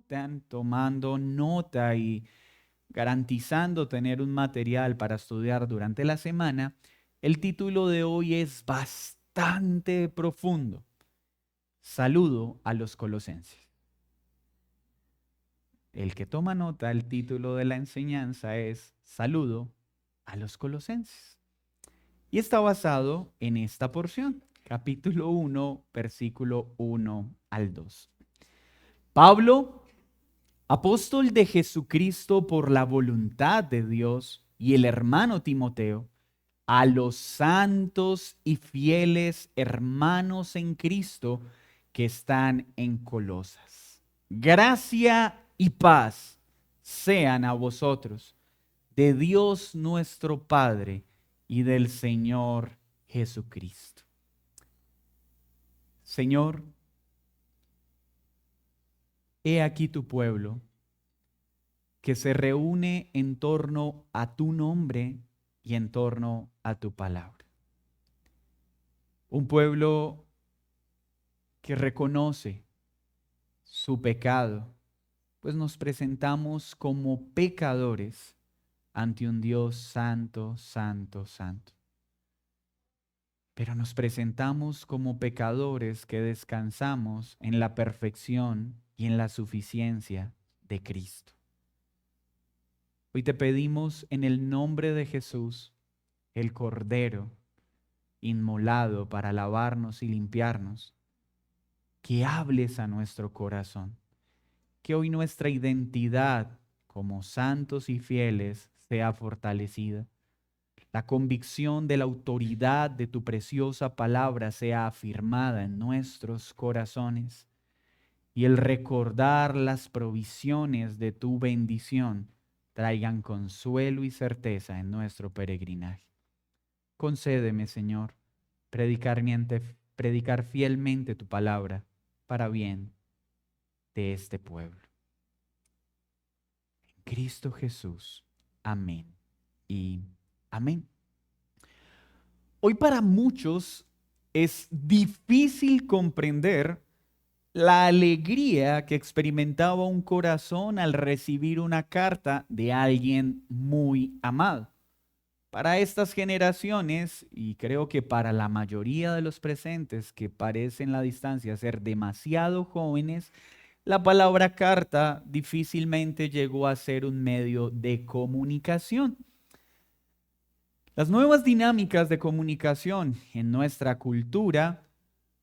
están tomando nota y garantizando tener un material para estudiar durante la semana, el título de hoy es bastante profundo. Saludo a los colosenses. El que toma nota, el título de la enseñanza es Saludo a los colosenses. Y está basado en esta porción, capítulo 1, versículo 1 al 2. Pablo, apóstol de Jesucristo por la voluntad de Dios, y el hermano Timoteo, a los santos y fieles hermanos en Cristo que están en Colosas. Gracia y paz sean a vosotros, de Dios nuestro Padre y del Señor Jesucristo. Señor, he aquí tu pueblo que se reúne en torno a tu nombre y en torno a tu palabra. Un pueblo que reconoce su pecado, pues nos presentamos como pecadores ante un Dios santo, santo, santo. Pero nos presentamos como pecadores que descansamos en la perfección y en la suficiencia de Cristo. Hoy te pedimos en el nombre de Jesús, el Cordero inmolado para lavarnos y limpiarnos, que hables a nuestro corazón, que hoy nuestra identidad como santos y fieles sea fortalecida. La convicción de la autoridad de tu preciosa palabra sea afirmada en nuestros corazones y el recordar las provisiones de tu bendición traigan consuelo y certeza en nuestro peregrinaje. Concédeme, Señor, predicar fielmente tu palabra para bien de este pueblo. En Cristo Jesús. Amén y amén. Hoy para muchos es difícil comprender la alegría que experimentaba un corazón al recibir una carta de alguien muy amado. Para estas generaciones, y creo que para la mayoría de los presentes que parecen a la distancia ser demasiado jóvenes, la palabra carta difícilmente llegó a ser un medio de comunicación. Las nuevas dinámicas de comunicación en nuestra cultura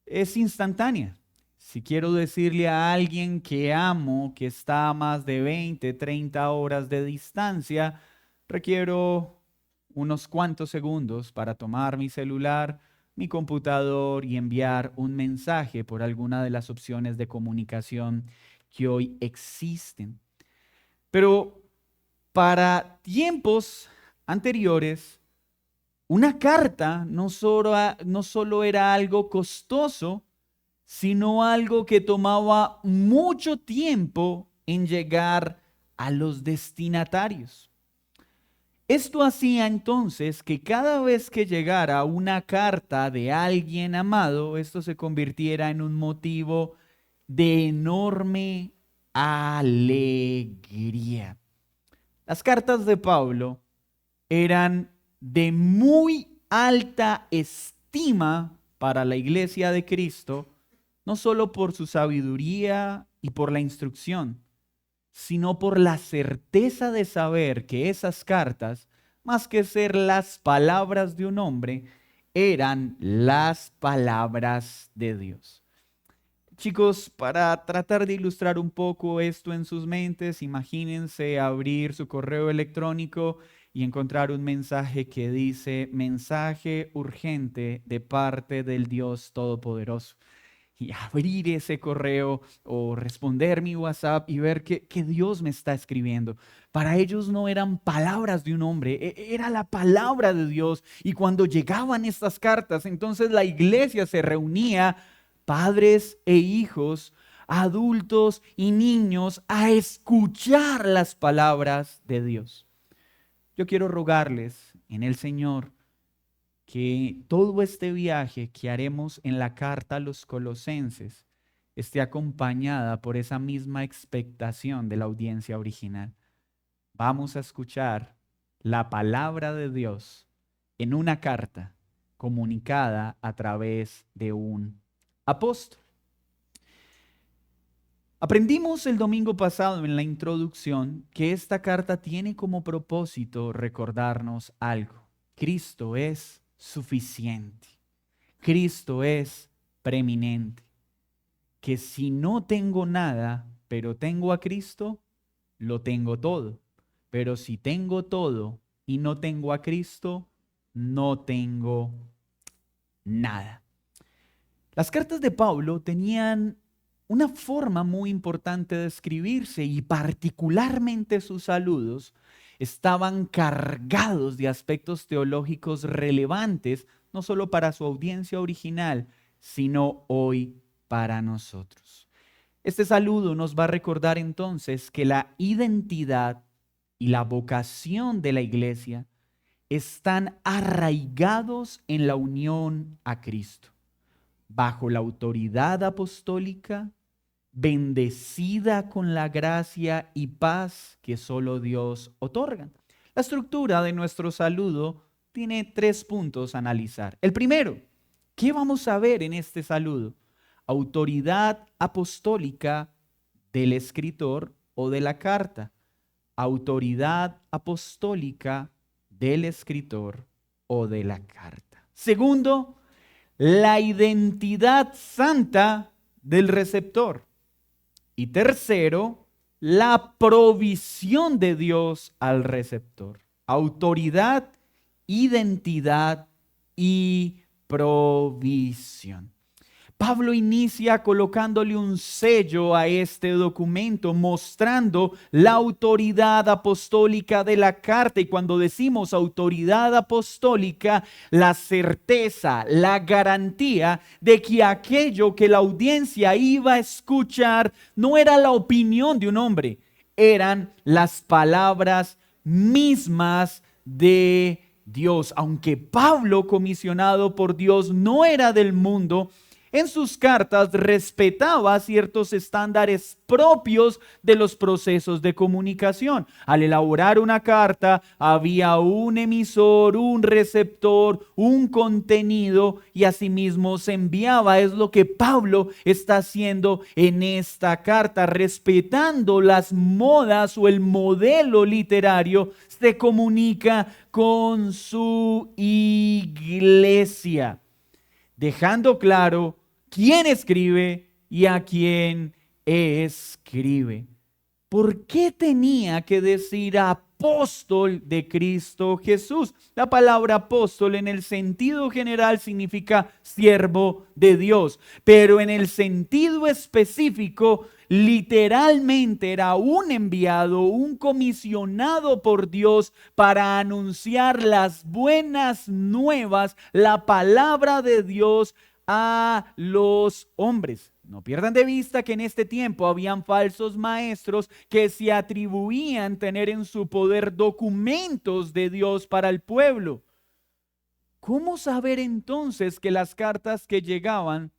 es instantánea. Si quiero decirle a alguien que amo, que está a más de 20, 30 horas de distancia, requiero unos cuantos segundos para tomar mi celular, mi computador y enviar un mensaje por alguna de las opciones de comunicación que hoy existen. Pero para tiempos anteriores, una carta no solo era algo costoso, sino algo que tomaba mucho tiempo en llegar a los destinatarios. Esto hacía entonces que cada vez que llegara una carta de alguien amado, esto se convirtiera en un motivo de enorme alegría. Las cartas de Pablo eran de muy alta estima para la iglesia de Cristo, no solo por su sabiduría y por la instrucción, sino por la certeza de saber que esas cartas, más que ser las palabras de un hombre, eran las palabras de Dios. Chicos, para tratar de ilustrar un poco esto en sus mentes, imagínense abrir su correo electrónico y encontrar un mensaje que dice mensaje urgente de parte del Dios Todopoderoso. Y abrir ese correo o responder mi WhatsApp y ver que Dios me está escribiendo. Para ellos no eran palabras de un hombre, era la palabra de Dios. Y cuando llegaban estas cartas, entonces la iglesia se reunía, padres e hijos, adultos y niños, a escuchar las palabras de Dios. Yo quiero rogarles en el Señor que todo este viaje que haremos en la carta a los colosenses esté acompañada por esa misma expectación de la audiencia original. Vamos a escuchar la palabra de Dios en una carta comunicada a través de un apóstol. Aprendimos el domingo pasado en la introducción que esta carta tiene como propósito recordarnos algo. Cristo es suficiente. Cristo es preeminente. Que si no tengo nada, pero tengo a Cristo, lo tengo todo. Pero si tengo todo y no tengo a Cristo, no tengo nada. Las cartas de Pablo tenían una forma muy importante de escribirse y particularmente sus saludos estaban cargados de aspectos teológicos relevantes, no solo para su audiencia original, sino hoy para nosotros. Este saludo nos va a recordar entonces que la identidad y la vocación de la iglesia están arraigados en la unión a Cristo, bajo la autoridad apostólica, bendecida con la gracia y paz que solo Dios otorga. La estructura de nuestro saludo tiene 3 puntos a analizar. El primero, ¿qué vamos a ver en este saludo? Autoridad apostólica del escritor o de la carta. Autoridad apostólica del escritor o de la carta. Segundo, la identidad santa del receptor. Y tercero, la provisión de Dios al receptor. Autoridad, identidad y provisión. Pablo inicia colocándole un sello a este documento, mostrando la autoridad apostólica de la carta. Y cuando decimos autoridad apostólica, la certeza, la garantía de que aquello que la audiencia iba a escuchar no era la opinión de un hombre, eran las palabras mismas de Dios. Aunque Pablo, comisionado por Dios, no era del mundo, en sus cartas respetaba ciertos estándares propios de los procesos de comunicación. Al elaborar una carta había un emisor, un receptor, un contenido y asimismo se enviaba. Es lo que Pablo está haciendo en esta carta, respetando las modas o el modelo literario. Se comunica con su iglesia, dejando claro quién escribe y a quién escribe. ¿Por qué tenía que decir apóstol de Cristo Jesús? La palabra apóstol en el sentido general significa siervo de Dios, pero en el sentido específico, literalmente era un enviado, un comisionado por Dios para anunciar las buenas nuevas, la palabra de Dios a los hombres. No pierdan de vista que en este tiempo habían falsos maestros que se atribuían tener en su poder documentos de Dios para el pueblo. ¿Cómo saber entonces que las cartas que llegaban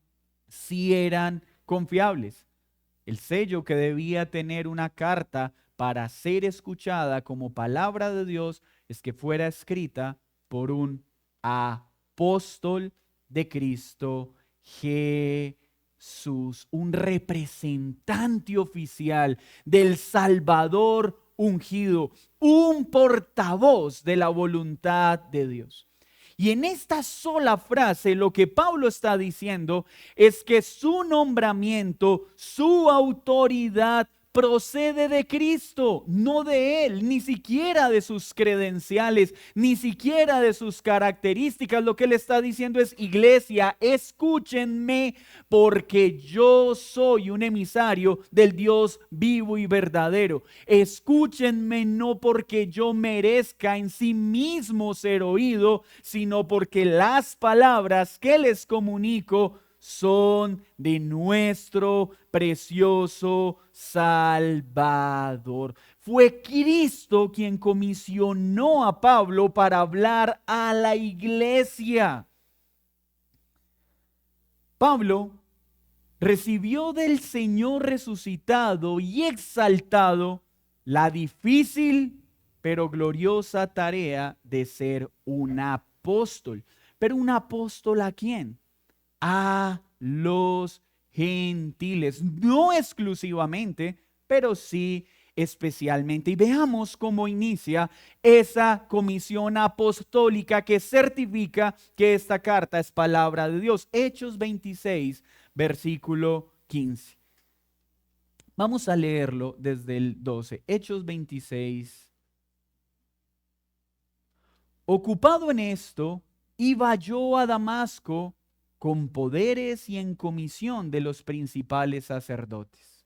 sí eran confiables? El sello que debía tener una carta para ser escuchada como palabra de Dios es que fuera escrita por un apóstol de Cristo Jesús, un representante oficial del Salvador ungido, un portavoz de la voluntad de Dios. Y en esta sola frase lo que Pablo está diciendo es que su nombramiento, su autoridad procede de Cristo, no de él, ni siquiera de sus credenciales, ni siquiera de sus características. Lo que él está diciendo es: iglesia, escúchenme, porque yo soy un emisario del Dios vivo y verdadero. Escúchenme no porque yo merezca en sí mismo ser oído, sino porque las palabras que les comunico son de nuestro precioso Salvador. Fue Cristo quien comisionó a Pablo para hablar a la iglesia. Pablo recibió del Señor resucitado y exaltado la difícil pero gloriosa tarea de ser un apóstol. ¿Pero un apóstol a quién? A los gentiles, no exclusivamente, pero sí especialmente. Y veamos cómo inicia esa comisión apostólica que certifica que esta carta es palabra de Dios. Hechos 26, versículo 15. Vamos a leerlo desde el 12. Hechos 26. Ocupado en esto, iba yo a Damasco con poderes y en comisión de los principales sacerdotes.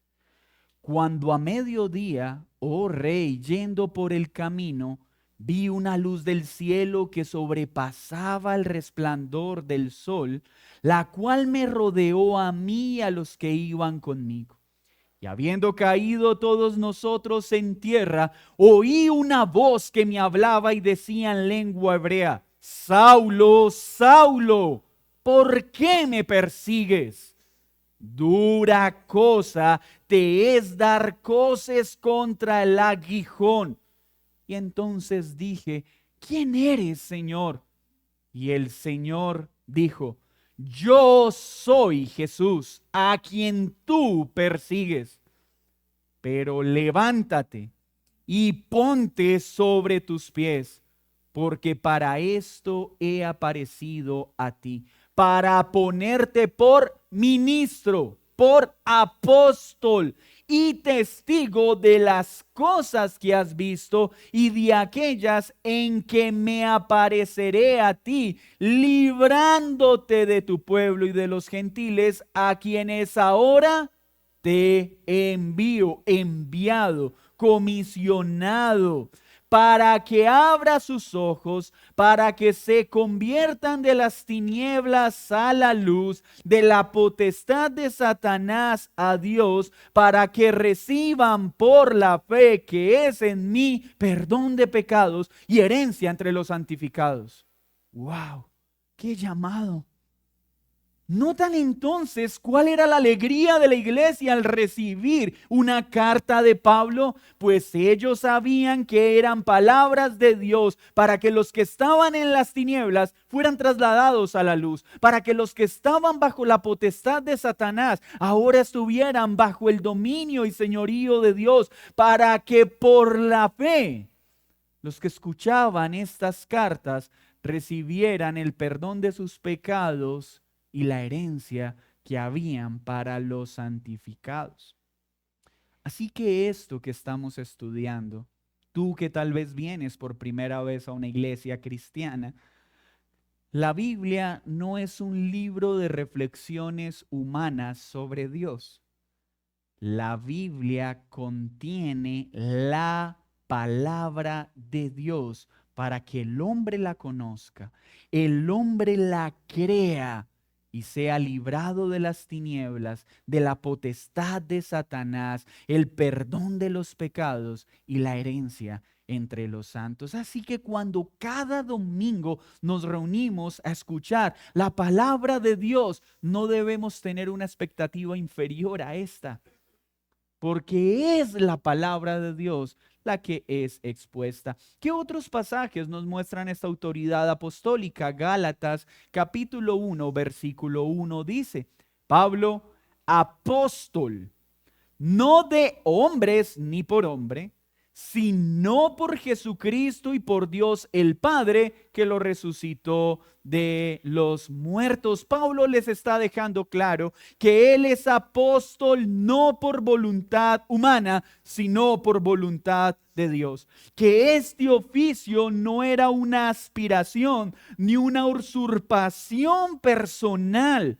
Cuando a mediodía, oh rey, yendo por el camino, vi una luz del cielo que sobrepasaba el resplandor del sol, la cual me rodeó a mí y a los que iban conmigo. Y habiendo caído todos nosotros en tierra, oí una voz que me hablaba y decía en lengua hebrea: Saulo, Saulo, ¿por qué me persigues? Dura cosa te es dar coces contra el aguijón. Y entonces dije: ¿quién eres, Señor? Y el Señor dijo: yo soy Jesús, a quien tú persigues. Pero levántate y ponte sobre tus pies, porque para esto he aparecido a ti, para ponerte por ministro, por apóstol y testigo de las cosas que has visto y de aquellas en que me apareceré a ti, librándote de tu pueblo y de los gentiles, a quienes ahora te envío, enviado, comisionado, para que abra sus ojos, para que se conviertan de las tinieblas a la luz, de la potestad de Satanás a Dios, para que reciban por la fe que es en mí perdón de pecados y herencia entre los santificados. ¡Wow! ¡Qué llamado! ¿Notan entonces cuál era la alegría de la iglesia al recibir una carta de Pablo? Pues ellos sabían que eran palabras de Dios para que los que estaban en las tinieblas fueran trasladados a la luz, para que los que estaban bajo la potestad de Satanás ahora estuvieran bajo el dominio y señorío de Dios, para que por la fe los que escuchaban estas cartas recibieran el perdón de sus pecados y la herencia que habían para los santificados. Así que esto que estamos estudiando, tú que tal vez vienes por primera vez a una iglesia cristiana, la Biblia no es un libro de reflexiones humanas sobre Dios. La Biblia contiene la palabra de Dios para que el hombre la conozca, el hombre la crea y sea librado de las tinieblas, de la potestad de Satanás, el perdón de los pecados y la herencia entre los santos. Así que cuando cada domingo nos reunimos a escuchar la palabra de Dios, no debemos tener una expectativa inferior a esta, porque es la palabra de Dios la que es expuesta. ¿Qué otros pasajes nos muestran esta autoridad apostólica? Gálatas capítulo 1, versículo 1 dice: Pablo, apóstol, no de hombres ni por hombre, sino por Jesucristo y por Dios el Padre, que lo resucitó de los muertos. Pablo les está dejando claro que él es apóstol no por voluntad humana, sino por voluntad de Dios. Que este oficio no era una aspiración ni una usurpación personal.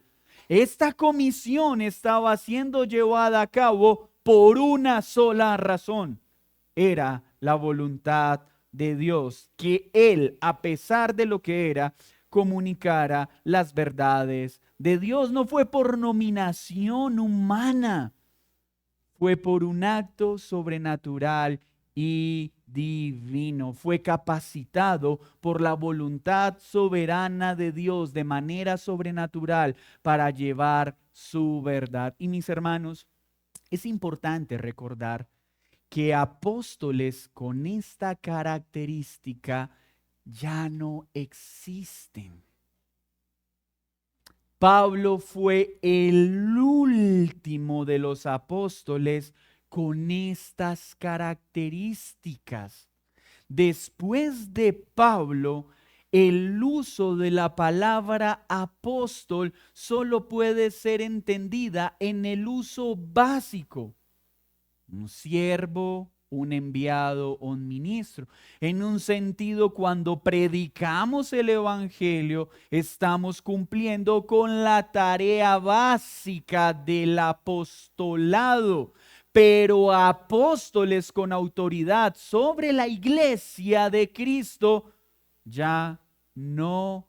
Esta comisión estaba siendo llevada a cabo por una sola razón. Era la voluntad de Dios, que Él, a pesar de lo que era, comunicara las verdades de Dios. No fue por nominación humana, fue por un acto sobrenatural y divino. Fue capacitado por la voluntad soberana de Dios de manera sobrenatural para llevar su verdad. Y mis hermanos, es importante recordar que apóstoles con esta característica ya no existen. Pablo fue el último de los apóstoles con estas características. Después de Pablo, el uso de la palabra apóstol solo puede ser entendida en el uso básico. Un siervo, un enviado, un ministro. En un sentido, cuando predicamos el evangelio, estamos cumpliendo con la tarea básica del apostolado. Pero apóstoles con autoridad sobre la iglesia de Cristo ya no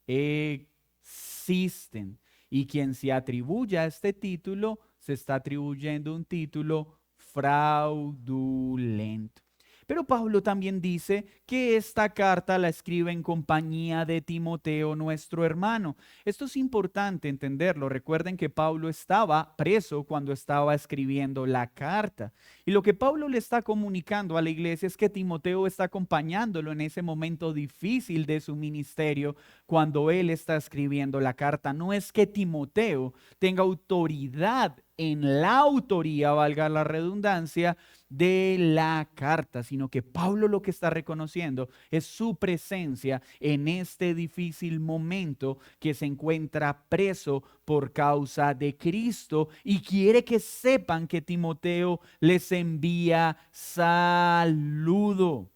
existen. Y quien se atribuye a este título, se está atribuyendo un título fraudulento. Pero Pablo también dice que esta carta la escribe en compañía de Timoteo, nuestro hermano. Esto es importante entenderlo. Recuerden que Pablo estaba preso cuando estaba escribiendo la carta. Y lo que Pablo le está comunicando a la iglesia es que Timoteo está acompañándolo en ese momento difícil de su ministerio cuando él está escribiendo la carta. No es que Timoteo tenga autoridad en la autoría, valga la redundancia, de la carta, sino que Pablo lo que está reconociendo es su presencia en este difícil momento que se encuentra preso por causa de Cristo y quiere que sepan que Timoteo les envía saludo.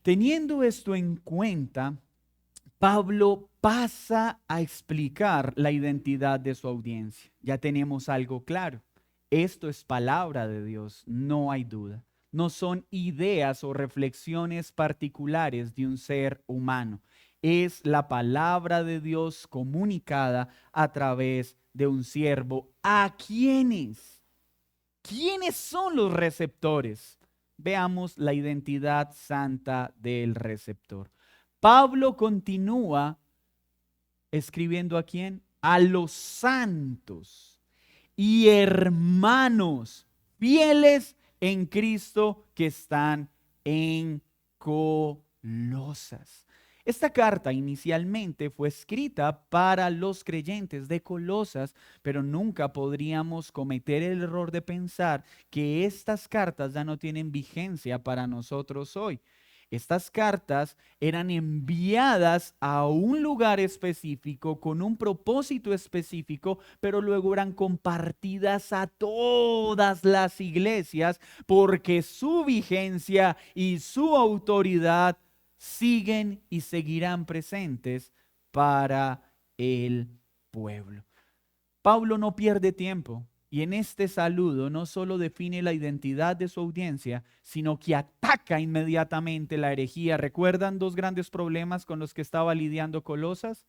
Teniendo esto en cuenta, Pablo pasa a explicar la identidad de su audiencia. Ya tenemos algo claro. Esto es palabra de Dios, no hay duda. No son ideas o reflexiones particulares de un ser humano. Es la palabra de Dios comunicada a través de un siervo. ¿A quiénes? ¿Quiénes son los receptores? Veamos la identidad santa del receptor. Pablo continúa escribiendo ¿a quién? A los santos y hermanos fieles en Cristo que están en Colosas. Esta carta inicialmente fue escrita para los creyentes de Colosas, pero nunca podríamos cometer el error de pensar que estas cartas ya no tienen vigencia para nosotros hoy. Estas cartas eran enviadas a un lugar específico con un propósito específico, pero luego eran compartidas a todas las iglesias porque su vigencia y su autoridad siguen y seguirán presentes para el pueblo. Pablo no pierde tiempo. Y en este saludo no solo define la identidad de su audiencia, sino que ataca inmediatamente la herejía. ¿Recuerdan dos grandes problemas con los que estaba lidiando Colosas?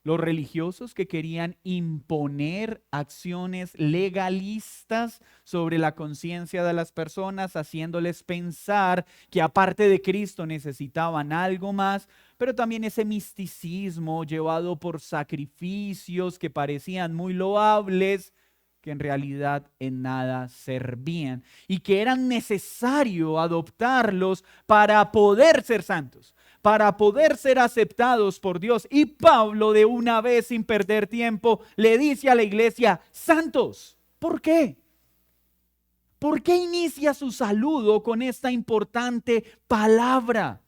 Los religiosos que querían imponer acciones legalistas sobre la conciencia de las personas, haciéndoles pensar que aparte de Cristo necesitaban algo más, pero también ese misticismo llevado por sacrificios que parecían muy loables, que en realidad en nada servían y que eran necesario adoptarlos para poder ser santos, para poder ser aceptados por Dios. Y Pablo, de una vez sin perder tiempo, le dice a la iglesia: santos. ¿Por qué? ¿Por qué inicia su saludo con esta importante palabra?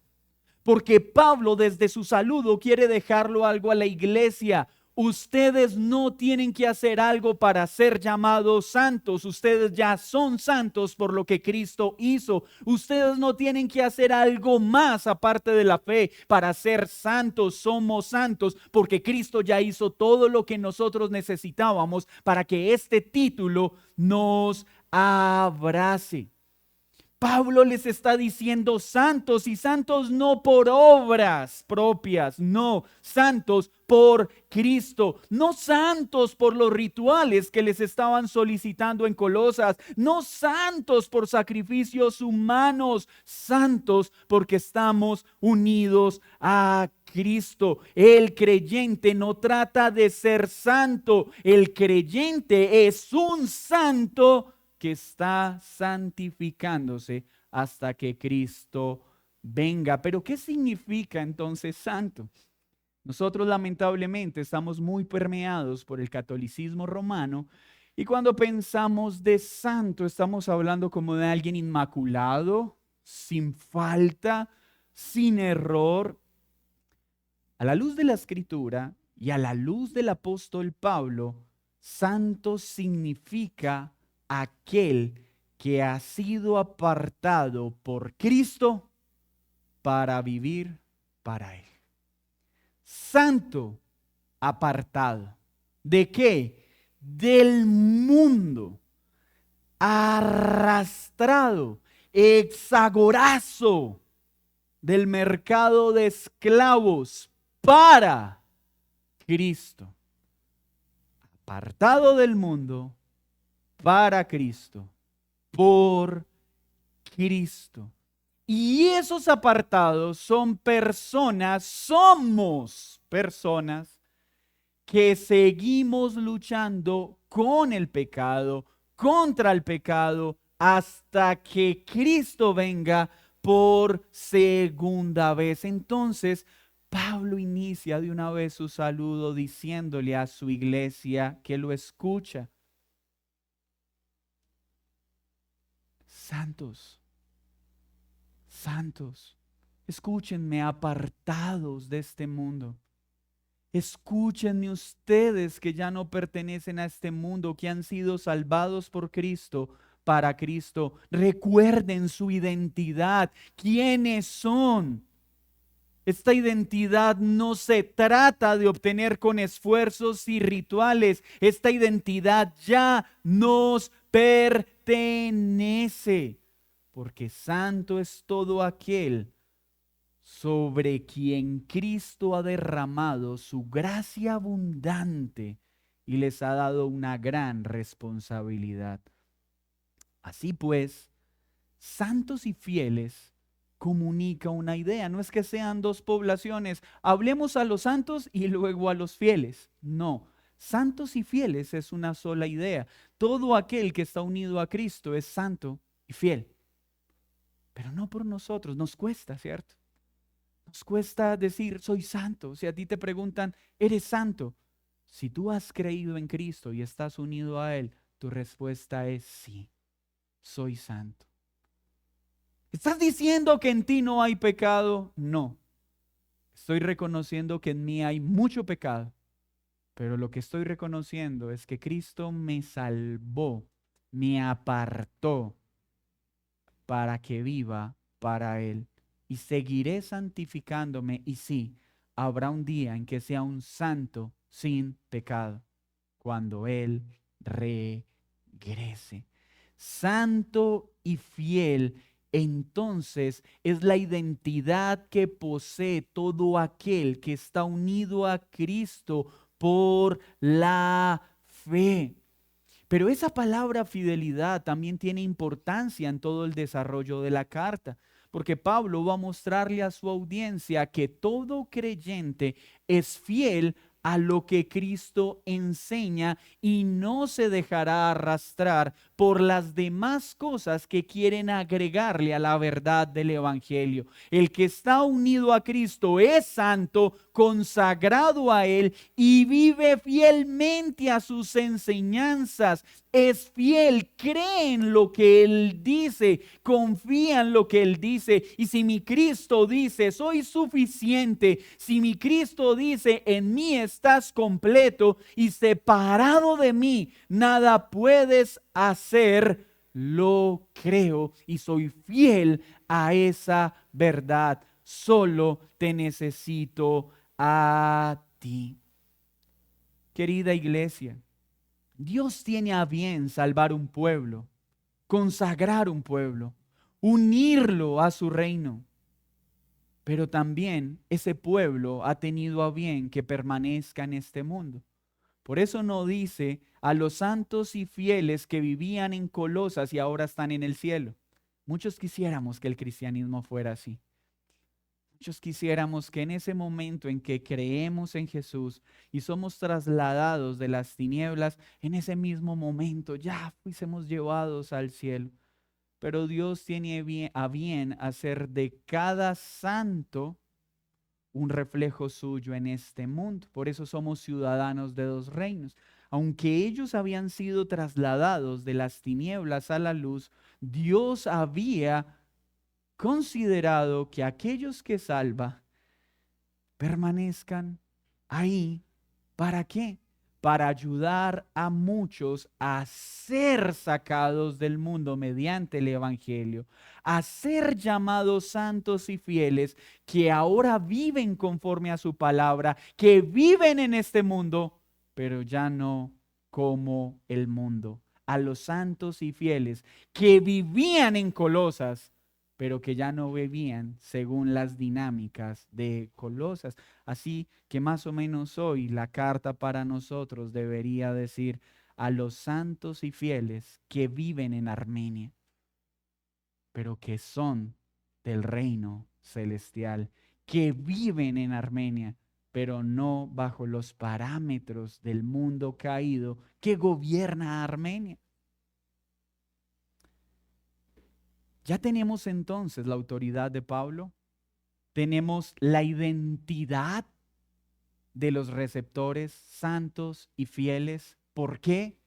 Porque Pablo desde su saludo quiere dejarlo algo a la iglesia. Ustedes no tienen que hacer algo para ser llamados santos. Ustedes ya son santos por lo que Cristo hizo. Ustedes no tienen que hacer algo más aparte de la fe para ser santos. Somos santos porque Cristo ya hizo todo lo que nosotros necesitábamos para que este título nos abrace. Pablo les está diciendo santos, y santos no por obras propias, no, santos por Cristo, no santos por los rituales que les estaban solicitando en Colosas, no santos por sacrificios humanos, santos porque estamos unidos a Cristo. El creyente no trata de ser santo, el creyente es un santo que está santificándose hasta que Cristo venga. Pero ¿qué significa entonces santo? Nosotros lamentablemente estamos muy permeados por el catolicismo romano, y cuando pensamos de santo estamos hablando como de alguien inmaculado, sin falta, sin error. A la luz de la Escritura y a la luz del apóstol Pablo, santo significa aquel que ha sido apartado por Cristo para vivir para Él. Santo, apartado. ¿De qué? Del mundo, arrastrado, exagorazo del mercado de esclavos para Cristo. Apartado del mundo, para Cristo, por Cristo. Y esos apartados son personas, somos personas que seguimos luchando con el pecado, contra el pecado, hasta que Cristo venga por segunda vez. Entonces, Pablo inicia de una vez su saludo diciéndole a su iglesia que lo escucha: santos, santos, escúchenme, apartados de este mundo. Escúchenme ustedes que ya no pertenecen a este mundo, que han sido salvados por Cristo, para Cristo. Recuerden su identidad, quiénes son. Esta identidad no se trata de obtener con esfuerzos y rituales. Esta identidad ya nos pertenece, porque santo es todo aquel sobre quien Cristo ha derramado su gracia abundante y les ha dado una gran responsabilidad. Así pues, santos y fieles comunica una idea. No es que sean dos poblaciones, hablemos a los santos y luego a los fieles. No, santos y fieles es una sola idea. Todo aquel que está unido a Cristo es santo y fiel. Pero no por nosotros, nos cuesta, ¿cierto? Nos cuesta decir, soy santo. Si a ti te preguntan, ¿eres santo? Si tú has creído en Cristo y estás unido a Él, tu respuesta es sí, soy santo. ¿Estás diciendo que en ti no hay pecado? No. Estoy reconociendo que en mí hay mucho pecado, pero lo que estoy reconociendo es que Cristo me salvó, me apartó para que viva para Él. Y seguiré santificándome, y sí, habrá un día en que sea un santo sin pecado, cuando Él regrese. Santo y fiel, entonces, es la identidad que posee todo aquel que está unido a Cristo por la fe. Pero esa palabra fidelidad también tiene importancia en todo el desarrollo de la carta, porque Pablo va a mostrarle a su audiencia que todo creyente es fiel a lo que Cristo enseña y no se dejará arrastrar por las demás cosas que quieren agregarle a la verdad del Evangelio. El que está unido a Cristo es santo, consagrado a Él y vive fielmente a sus enseñanzas. Es fiel, cree en lo que Él dice, confía en lo que Él dice. Y si mi Cristo dice, soy suficiente, si mi Cristo dice, en mí estás completo y separado de mí, nada puedes hacer, lo creo y soy fiel a esa verdad. Solo te necesito a ti. Querida iglesia, Dios tiene a bien salvar un pueblo, consagrar un pueblo. unirlo a su reino. Pero también ese pueblo ha tenido a bien que permanezca en este mundo. Por eso no dice a los santos y fieles que vivían en Colosas y ahora están en el cielo. Muchos quisiéramos que el cristianismo fuera así. Muchos quisiéramos que en ese momento en que creemos en Jesús y somos trasladados de las tinieblas, en ese mismo momento ya fuésemos llevados al cielo. Pero Dios tiene a bien hacer de cada santo un reflejo suyo en este mundo. Por eso somos ciudadanos de dos reinos. Aunque ellos habían sido trasladados de las tinieblas a la luz, Dios había considerado que aquellos que salva permanezcan ahí. ¿Para qué? Para ayudar a muchos a ser sacados del mundo mediante el Evangelio, a ser llamados santos y fieles, que ahora viven conforme a su palabra, que viven en este mundo, pero ya no como el mundo. A los santos y fieles que vivían en Colosas, pero que ya no vivían según las dinámicas de Colosas. Así que más o menos hoy la carta para nosotros debería decir a los santos y fieles que viven en Armenia, pero que son del reino celestial, que viven en Armenia, pero no bajo los parámetros del mundo caído que gobierna Armenia. Ya tenemos entonces la autoridad de Pablo, tenemos la identidad de los receptores santos y fieles. ¿Por qué?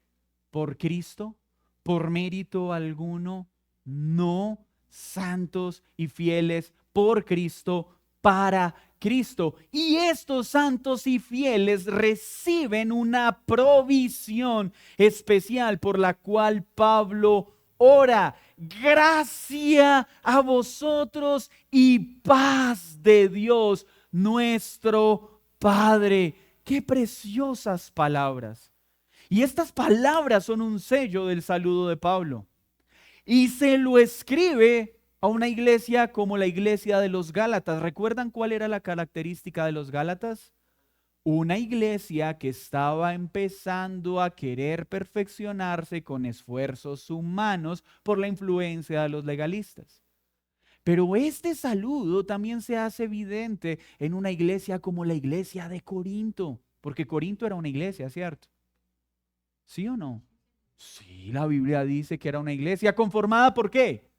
¿Por Cristo? ¿Por mérito alguno? No, santos y fieles por Cristo, para Cristo. Y estos santos y fieles reciben una provisión especial por la cual Pablo ora. Gracia a vosotros y paz de Dios nuestro Padre. Qué preciosas palabras. Y estas palabras son un sello del saludo de Pablo. Y se lo escribe a una iglesia como la iglesia de los Gálatas. ¿Recuerdan cuál era la característica de los Gálatas? Una iglesia que estaba empezando a querer perfeccionarse con esfuerzos humanos por la influencia de los legalistas. Pero este saludo también se hace evidente en una iglesia como la iglesia de Corinto, porque Corinto era una iglesia, ¿cierto? ¿Sí o no? Sí, la Biblia dice que era una iglesia conformada ¿por qué?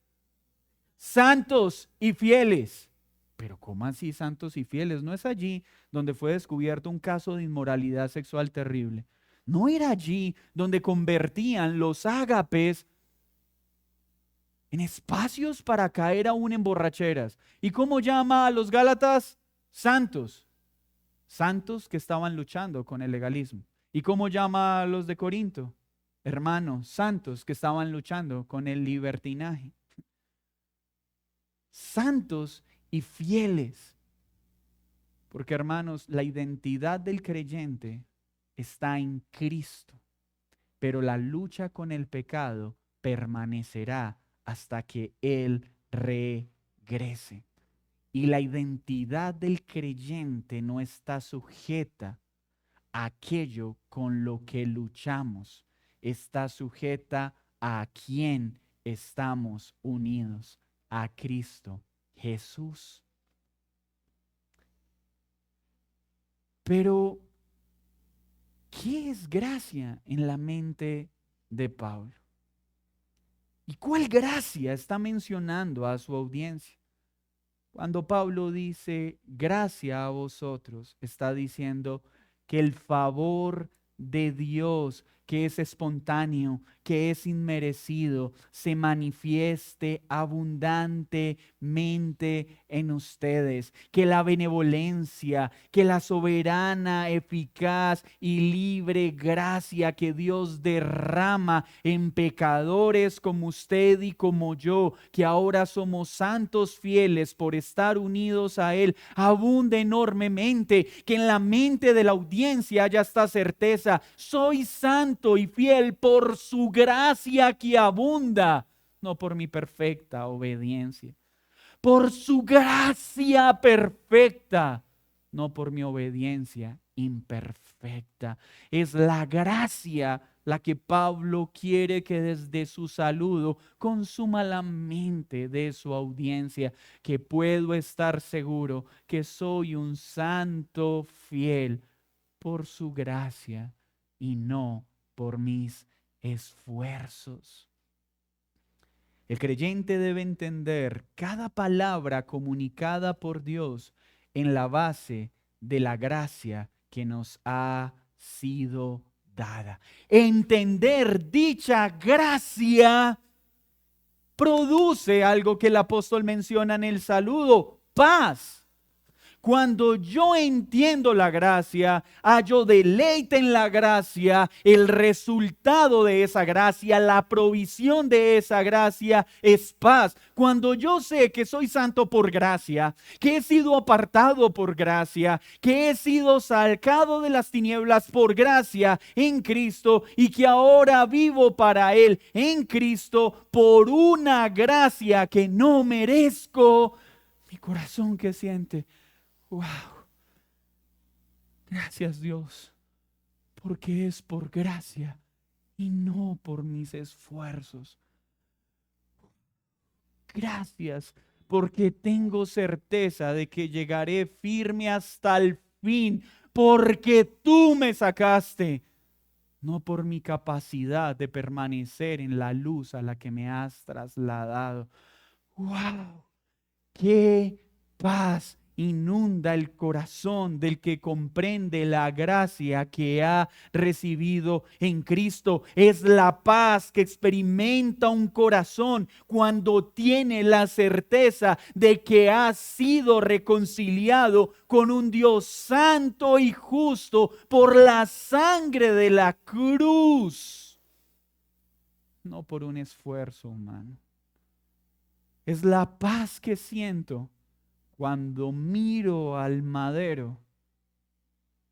Santos y fieles. Pero ¿cómo así santos y fieles? No es allí donde fue descubierto un caso de inmoralidad sexual terrible. No era allí donde convertían los ágapes en espacios para caer aún en borracheras. ¿Y cómo llama a los gálatas? Santos. Santos que estaban luchando con el legalismo. ¿Y cómo llama a los de Corinto? Hermanos, santos que estaban luchando con el libertinaje. Santos y fieles. Porque hermanos, la identidad del creyente está en Cristo, pero la lucha con el pecado permanecerá hasta que Él regrese. Y la identidad del creyente no está sujeta a aquello con lo que luchamos, está sujeta a quien estamos unidos, a Cristo Jesús. Pero, ¿qué es gracia en la mente de Pablo? ¿Y cuál gracia está mencionando a su audiencia? Cuando Pablo dice gracia a vosotros, está diciendo que el favor de Dios, que es espontáneo, que es inmerecido, se manifieste abundantemente en ustedes. Que la benevolencia, que la soberana, eficaz y libre gracia que Dios derrama en pecadores como usted y como yo, que ahora somos santos fieles por estar unidos a Él, abunde enormemente. Que en la mente de la audiencia haya esta certeza: soy santo y fiel por su gracia que abunda no por mi perfecta obediencia. Por su gracia perfecta, no por mi obediencia imperfecta. Es la gracia la que Pablo quiere que desde su saludo consuma la mente de su audiencia, que puedo estar seguro que soy un santo fiel por su gracia y no por mis esfuerzos. El creyente debe entender cada palabra comunicada por Dios en la base de la gracia que nos ha sido dada. Entender dicha gracia produce algo que el apóstol menciona en el saludo: paz. Cuando yo entiendo la gracia, hallo deleite en la gracia, el resultado de esa gracia, la provisión de esa gracia es paz. Cuando yo sé que soy santo por gracia, que he sido apartado por gracia, que he sido sacado de las tinieblas por gracia en Cristo y que ahora vivo para Él en Cristo por una gracia que no merezco, mi corazón que siente: wow, gracias Dios, porque es por gracia y no por mis esfuerzos. Gracias, porque tengo certeza de que llegaré firme hasta el fin, porque tú me sacaste, no por mi capacidad de permanecer en la luz a la que me has trasladado. ¡Wow! ¡Qué paz inunda el corazón del que comprende la gracia que ha recibido en Cristo! Es la paz que experimenta un corazón cuando tiene la certeza de que ha sido reconciliado con un Dios santo y justo por la sangre de la cruz, no por un esfuerzo humano. Es la paz que siento cuando miro al madero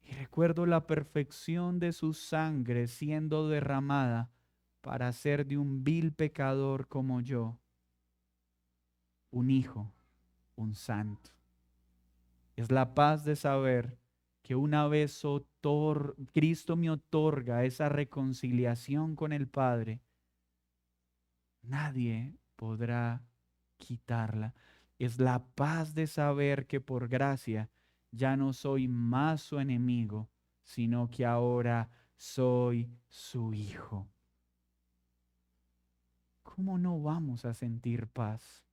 y recuerdo la perfección de su sangre siendo derramada para hacer de un vil pecador como yo un hijo, un santo. Es la paz de saber que una vez Cristo me otorga esa reconciliación con el Padre, nadie podrá quitarla. Es la paz de saber que por gracia ya no soy más su enemigo, sino que ahora soy su hijo. ¿Cómo no vamos a sentir paz?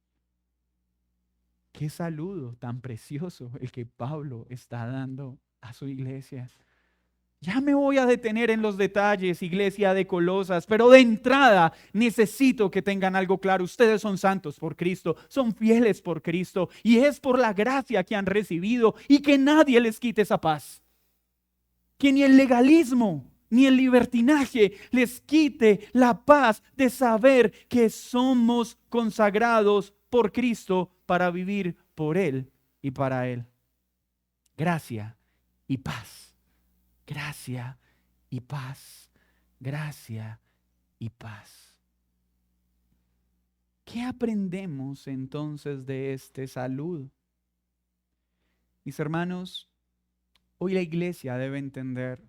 Qué saludo tan precioso el que Pablo está dando a su iglesia. Ya me voy a detener en los detalles, iglesia de Colosas, pero de entrada necesito que tengan algo claro. Ustedes son santos por Cristo, son fieles por Cristo, y es por la gracia que han recibido, y que nadie les quite esa paz. Que ni el legalismo ni el libertinaje les quite la paz de saber que somos consagrados por Cristo para vivir por Él y para Él. Gracia y paz. Gracia y paz, gracia y paz. ¿Qué aprendemos entonces de este saludo? Mis hermanos, hoy la iglesia debe entender,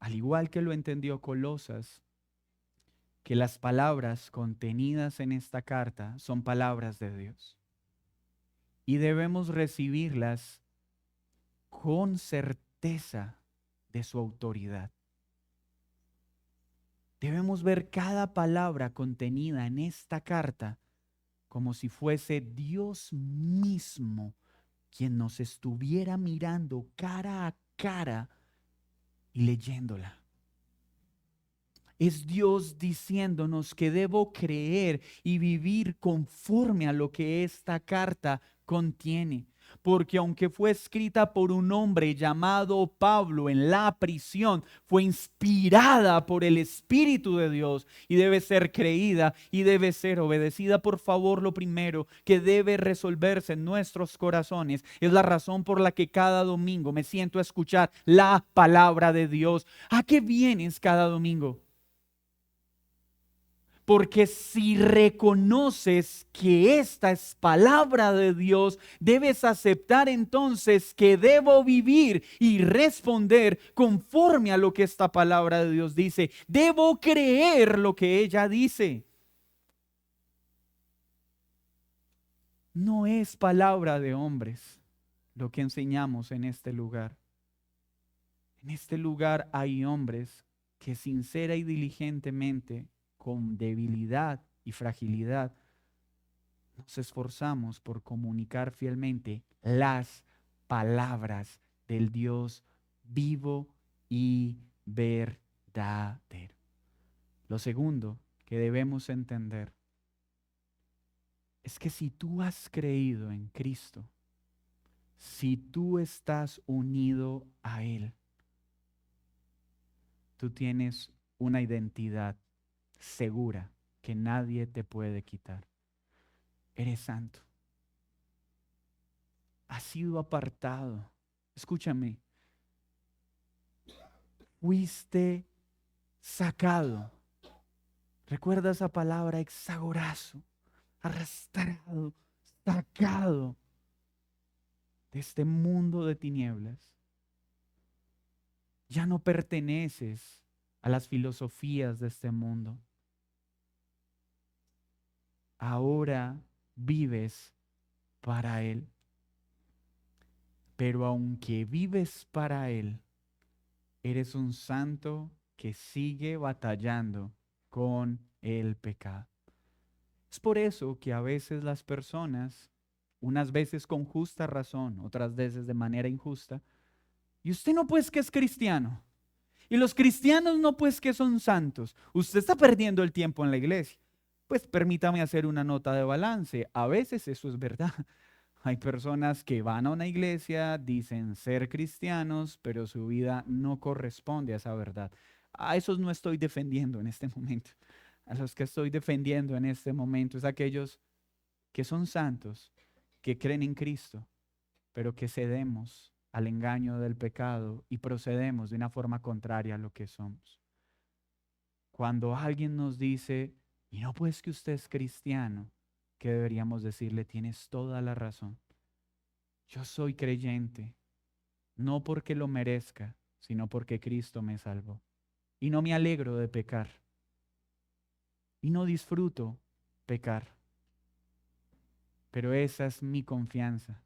al igual que lo entendió Colosas, que las palabras contenidas en esta carta son palabras de Dios. Y debemos recibirlas con certeza de su autoridad. Debemos ver cada palabra contenida en esta carta como si fuese Dios mismo quien nos estuviera mirando cara a cara y leyéndola. Es Dios diciéndonos que debo creer y vivir conforme a lo que esta carta contiene. Porque aunque fue escrita por un hombre llamado Pablo en la prisión, fue inspirada por el Espíritu de Dios y debe ser creída y debe ser obedecida. Por favor, lo primero que debe resolverse en nuestros corazones es la razón por la que cada domingo me siento a escuchar la palabra de Dios. ¿A qué vienes cada domingo? Porque si reconoces que esta es palabra de Dios, debes aceptar entonces que debo vivir y responder conforme a lo que esta palabra de Dios dice. Debo creer lo que ella dice. No es palabra de hombres lo que enseñamos en este lugar. En este lugar hay hombres que sincera y diligentemente, con debilidad y fragilidad, nos esforzamos por comunicar fielmente las palabras del Dios vivo y verdadero. Lo segundo que debemos entender es que si tú has creído en Cristo, si tú estás unido a Él, tú tienes una identidad segura que nadie te puede quitar. Eres santo. Has sido apartado. Escúchame. Fuiste sacado. Recuerda esa palabra, exagorazo, arrastrado, sacado de este mundo de tinieblas. Ya no perteneces a las filosofías de este mundo. Ahora vives para Él. Pero aunque vives para Él, eres un santo que sigue batallando con el pecado. Es por eso que a veces las personas, unas veces con justa razón, otras veces de manera injusta, y usted no pues que es cristiano, y los cristianos no pues que son santos, usted está perdiendo el tiempo en la iglesia. Pues permítame hacer una nota de balance. A veces eso es verdad. Hay personas que van a una iglesia, dicen ser cristianos, pero su vida no corresponde a esa verdad. A esos no estoy defendiendo en este momento. A los que estoy defendiendo en este momento es aquellos que son santos, que creen en Cristo, pero que cedemos al engaño del pecado y procedemos de una forma contraria a lo que somos. Cuando alguien nos dice, y no pues que usted es cristiano, ¿qué deberíamos decirle? Tienes toda la razón. Yo soy creyente, no porque lo merezca, sino porque Cristo me salvó. Y no me alegro de pecar. Y no disfruto pecar. Pero esa es mi confianza,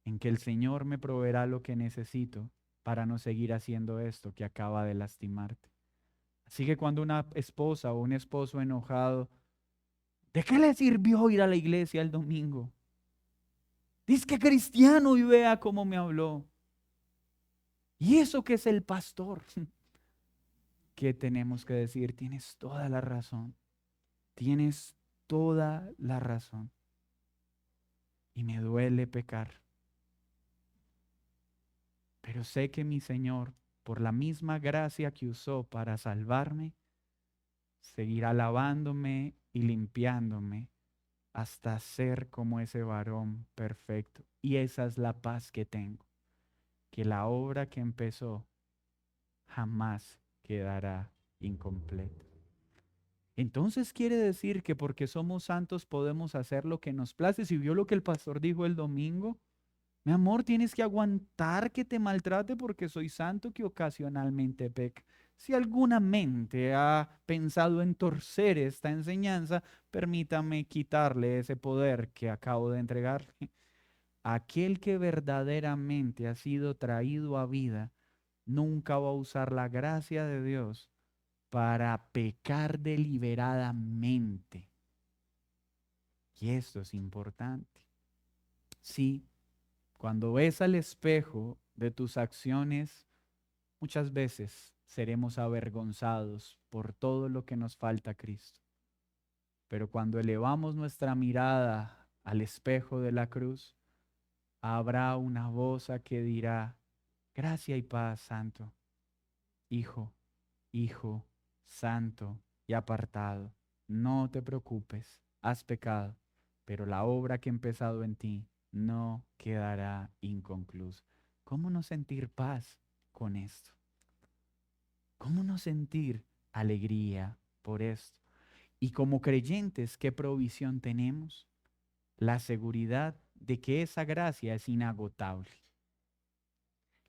en que el Señor me proveerá lo que necesito para no seguir haciendo esto que acaba de lastimarte. Así que cuando una esposa o un esposo enojado, ¿de qué le sirvió ir a la iglesia el domingo? Dice que cristiano y vea cómo me habló. Y eso que es el pastor. ¿Qué tenemos que decir? Tienes toda la razón. Tienes toda la razón. Y me duele pecar. Pero sé que mi Señor, por la misma gracia que usó para salvarme, seguirá lavándome y limpiándome hasta ser como ese varón perfecto. Y esa es la paz que tengo, que la obra que empezó jamás quedará incompleta. Entonces quiere decir que porque somos santos podemos hacer lo que nos place. Si vio lo que el pastor dijo el domingo, mi amor, tienes que aguantar que te maltrate porque soy santo que ocasionalmente peca. Si alguna mente ha pensado en torcer esta enseñanza, permítame quitarle ese poder que acabo de entregarle. Aquel que verdaderamente ha sido traído a vida, nunca va a usar la gracia de Dios para pecar deliberadamente. Y esto es importante. Sí, cuando ves al espejo de tus acciones, muchas veces seremos avergonzados por todo lo que nos falta a Cristo. Pero cuando elevamos nuestra mirada al espejo de la cruz, habrá una voz que dirá, gracia y paz, santo, hijo, hijo, santo y apartado. No te preocupes, has pecado, pero la obra que he empezado en ti no quedará inconclusa. ¿Cómo no sentir paz con esto? ¿Cómo no sentir alegría por esto? Y como creyentes, ¿qué provisión tenemos? La seguridad de que esa gracia es inagotable.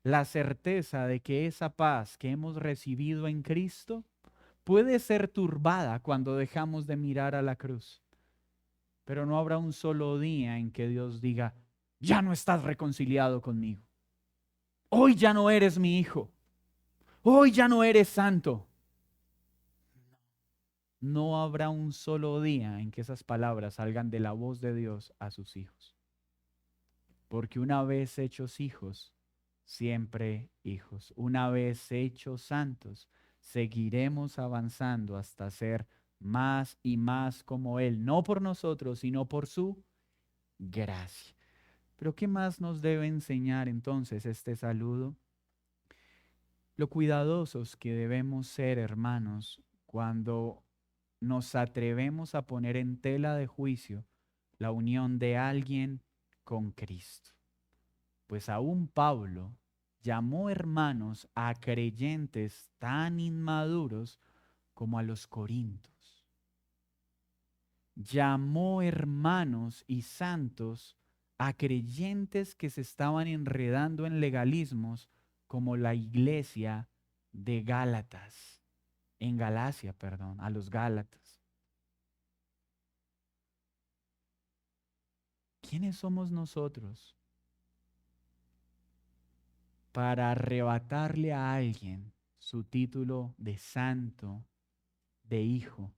La certeza de que esa paz que hemos recibido en Cristo puede ser turbada cuando dejamos de mirar a la cruz. Pero no habrá un solo día en que Dios diga, ya no estás reconciliado conmigo. Hoy ya no eres mi hijo. Hoy ya no eres santo. No habrá un solo día en que esas palabras salgan de la voz de Dios a sus hijos. Porque una vez hechos hijos, siempre hijos. Una vez hechos santos, seguiremos avanzando hasta ser más y más como Él, no por nosotros, sino por su gracia. Pero ¿qué más nos debe enseñar entonces este saludo? Lo cuidadosos que debemos ser, hermanos, cuando nos atrevemos a poner en tela de juicio la unión de alguien con Cristo. Pues aún Pablo llamó hermanos a creyentes tan inmaduros como a los corintios. Llamó hermanos y santos a creyentes que se estaban enredando en legalismos como la iglesia de Gálatas, en Galacia, perdón, a los Gálatas. ¿Quiénes somos nosotros para arrebatarle a alguien su título de santo, de hijo,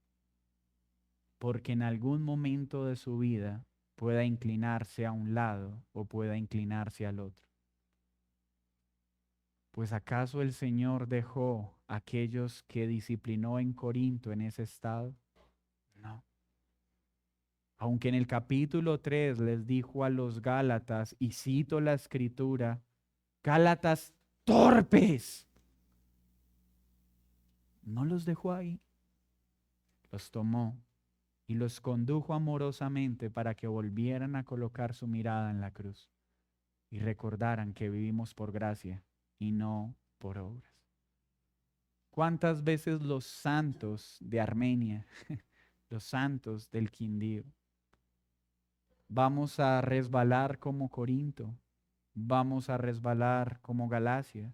porque en algún momento de su vida pueda inclinarse a un lado o pueda inclinarse al otro? Pues ¿acaso el Señor dejó a aquellos que disciplinó en Corinto en ese estado? No. Aunque en el capítulo 3 les dijo a los Gálatas, y cito la escritura, Gálatas torpes, no los dejó ahí, los tomó y los condujo amorosamente para que volvieran a colocar su mirada en la cruz y recordaran que vivimos por gracia y no por obras. ¿Cuántas veces los santos de Armenia, los santos del Quindío, vamos a resbalar como Corinto, vamos a resbalar como Galacia?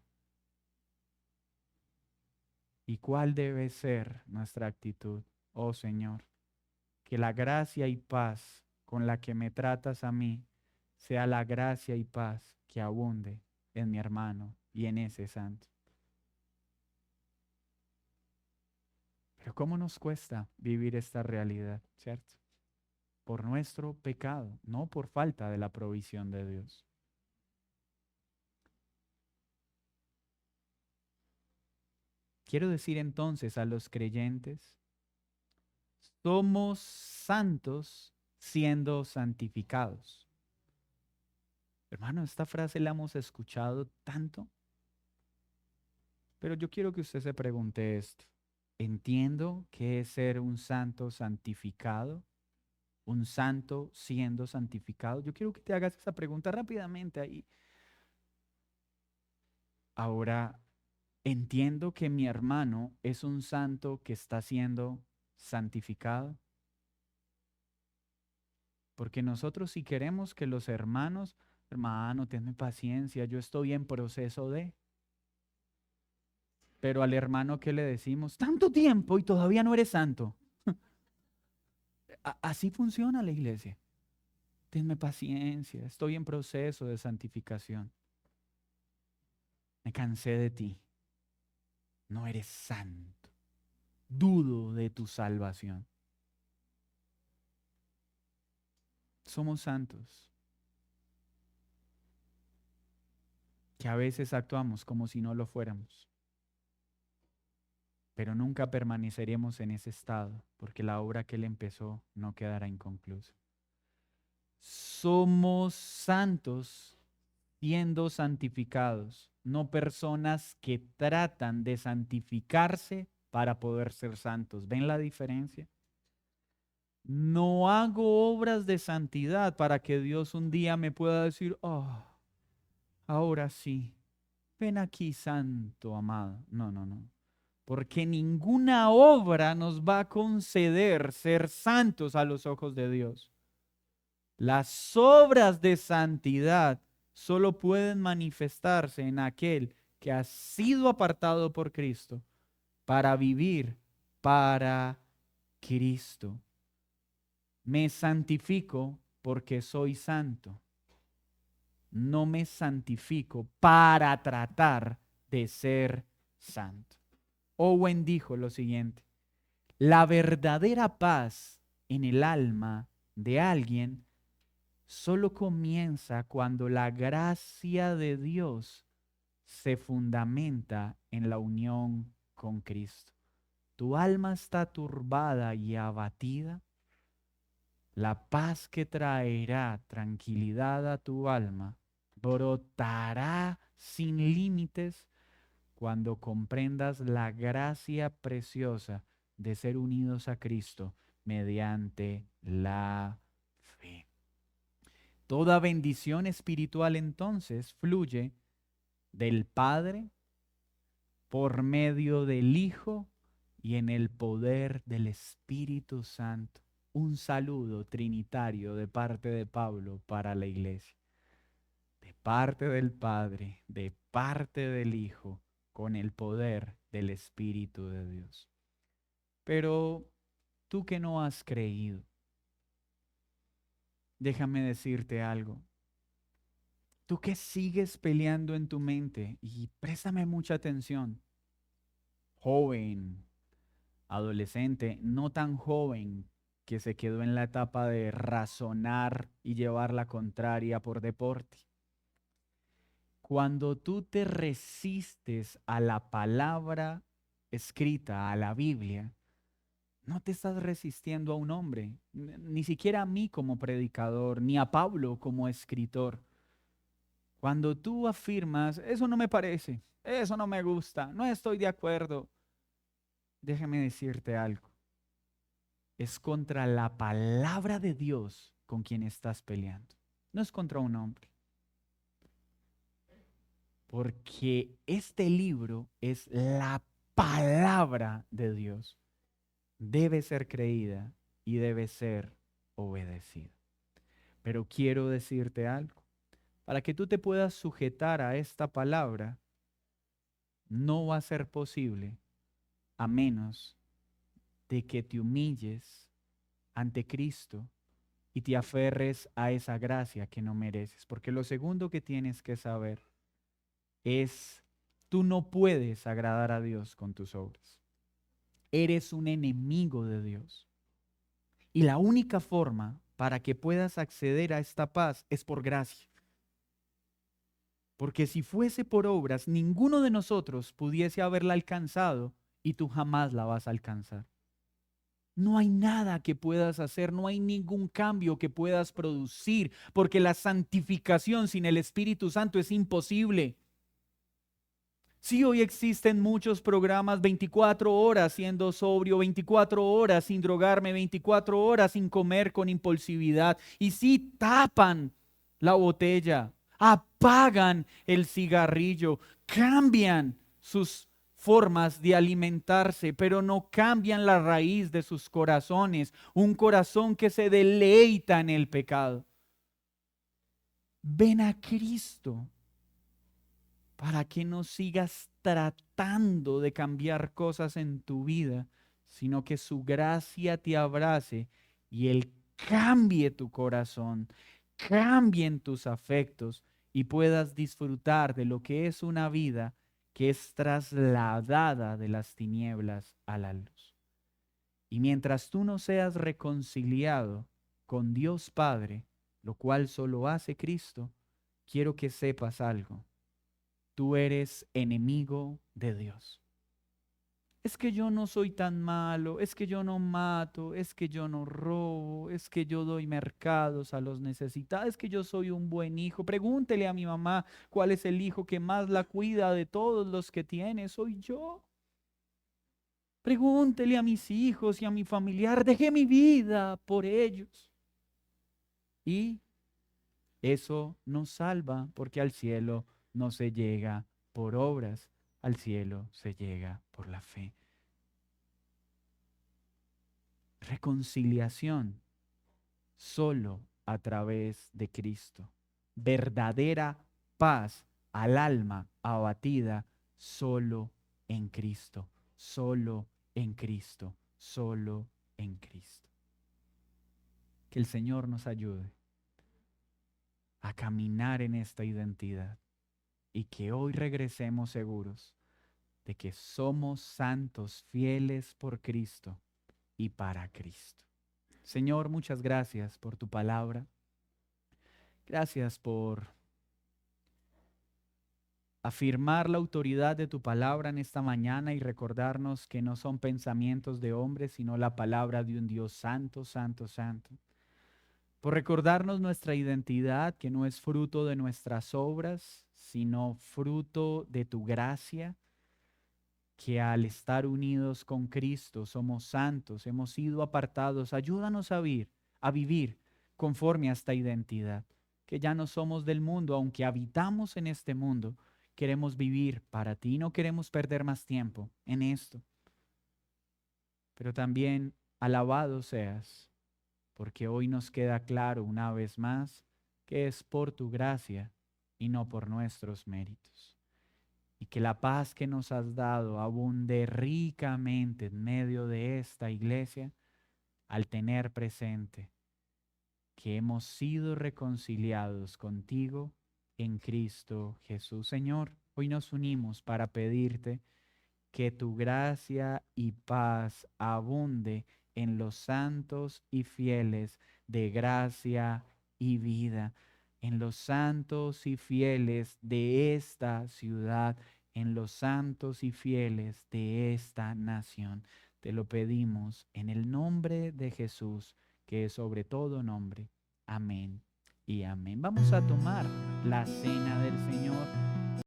¿Y cuál debe ser nuestra actitud? Oh Señor, que la gracia y paz con la que me tratas a mí sea la gracia y paz que abunde en mi hermano y en ese santo. Pero ¿cómo nos cuesta vivir esta realidad, cierto? Por nuestro pecado, no por falta de la provisión de Dios. Quiero decir entonces a los creyentes, somos santos siendo santificados. Hermano, esta frase la hemos escuchado tanto, pero yo quiero que usted se pregunte esto. ¿Entiendo qué es ser un santo santificado? ¿Un santo siendo santificado? Yo quiero que te hagas esa pregunta rápidamente ahí. Ahora, entiendo que mi hermano es un santo que está siendo santificado. Porque nosotros si queremos que los hermanos, hermano, tenme paciencia, yo estoy en proceso de. Pero al hermano, ¿qué le decimos? Tanto tiempo y todavía no eres santo. Así funciona la iglesia. Tenme paciencia, estoy en proceso de santificación. Me cansé de ti. No eres santo. Dudo de tu salvación. Somos santos, que a veces actuamos como si no lo fuéramos, pero nunca permaneceremos en ese estado, porque la obra que Él empezó no quedará inconclusa. Somos santos siendo santificados, no personas que tratan de santificarse para poder ser santos. ¿Ven la diferencia? No hago obras de santidad para que Dios un día me pueda decir, oh, ahora sí, ven aquí, santo amado. No, no, no. porque ninguna obra nos va a conceder ser santos a los ojos de Dios. Las obras de santidad solo pueden manifestarse en aquel que ha sido apartado por Cristo para vivir para Cristo. Me santifico porque soy santo. No me santifico para tratar de ser santo. Owen dijo lo siguiente: la verdadera paz en el alma de alguien solo comienza cuando la gracia de Dios se fundamenta en la unión con Cristo. Tu alma está turbada y abatida. La paz que traerá tranquilidad a tu alma brotará sin límites cuando comprendas la gracia preciosa de ser unidos a Cristo mediante la fe. Toda bendición espiritual entonces fluye del Padre por medio del Hijo y en el poder del Espíritu Santo. Un saludo trinitario de parte de Pablo para la iglesia. De parte del Padre, de parte del Hijo, con el poder del Espíritu de Dios. Pero tú que no has creído, déjame decirte algo. Tú que sigues peleando en tu mente, y préstame mucha atención, joven, adolescente, no tan joven, que se quedó en la etapa de razonar y llevar la contraria por deporte. Cuando tú te resistes a la palabra escrita, a la Biblia, no te estás resistiendo a un hombre, ni siquiera a mí como predicador, ni a Pablo como escritor. Cuando tú afirmas, eso no me parece, eso no me gusta, no estoy de acuerdo, déjame decirte algo. Es contra la palabra de Dios con quien estás peleando. No es contra un hombre. Porque este libro es la palabra de Dios. Debe ser creída y debe ser obedecida. Pero quiero decirte algo. Para que tú te puedas sujetar a esta palabra, no va a ser posible a menos de que te humilles ante Cristo y te aferres a esa gracia que no mereces. Porque lo segundo que tienes que saber es, tú no puedes agradar a Dios con tus obras. Eres un enemigo de Dios. Y la única forma para que puedas acceder a esta paz es por gracia. Porque si fuese por obras, ninguno de nosotros pudiese haberla alcanzado y tú jamás la vas a alcanzar. No hay nada que puedas hacer, no hay ningún cambio que puedas producir, porque la santificación sin el Espíritu Santo es imposible. Sí, hoy existen muchos programas, 24 horas siendo sobrio, 24 horas sin drogarme, 24 horas sin comer con impulsividad. Y sí, tapan la botella, apagan el cigarrillo, cambian sus formas de alimentarse, pero no cambian la raíz de sus corazones, un corazón que se deleita en el pecado. Ven a Cristo para que no sigas tratando de cambiar cosas en tu vida, sino que su gracia te abrace y Él cambie tu corazón, cambien tus afectos y puedas disfrutar de lo que es una vida que es trasladada de las tinieblas a la luz. Y mientras tú no seas reconciliado con Dios Padre, lo cual solo hace Cristo, quiero que sepas algo. Tú eres enemigo de Dios. Es que yo no soy tan malo, es que yo no mato, es que yo no robo, es que yo doy mercados a los necesitados, es que yo soy un buen hijo. Pregúntele a mi mamá cuál es el hijo que más la cuida de todos los que tiene, soy yo. Pregúntele a mis hijos y a mi familiar, dejé mi vida por ellos. Y eso nos salva porque al cielo no se llega por obras. al cielo se llega por la fe. Reconciliación solo a través de Cristo. Verdadera paz al alma abatida solo en Cristo, solo en Cristo, solo en Cristo. Que el Señor nos ayude a caminar en esta identidad y que hoy regresemos seguros de que somos santos, fieles por Cristo y para Cristo. Señor, muchas gracias por tu palabra. Gracias por afirmar la autoridad de tu palabra en esta mañana y recordarnos que no son pensamientos de hombres, sino la palabra de un Dios santo, santo, santo. Por recordarnos nuestra identidad, que no es fruto de nuestras obras, sino fruto de tu gracia, que al estar unidos con Cristo somos santos, hemos sido apartados. Ayúdanos a vivir conforme a esta identidad, que ya no somos del mundo, aunque habitamos en este mundo, queremos vivir para ti, no queremos perder más tiempo en esto. Pero también alabado seas, porque hoy nos queda claro una vez más que es por tu gracia y no por nuestros méritos. Y que la paz que nos has dado abunde ricamente en medio de esta iglesia al tener presente que hemos sido reconciliados contigo en Cristo Jesús. Señor, hoy nos unimos para pedirte que tu gracia y paz abunde en los santos y fieles de gracia y vida, en los santos y fieles de esta ciudad, en los santos y fieles de esta nación. Te lo pedimos en el nombre de Jesús, que es sobre todo nombre. Amén y amén. Vamos a tomar la cena del Señor.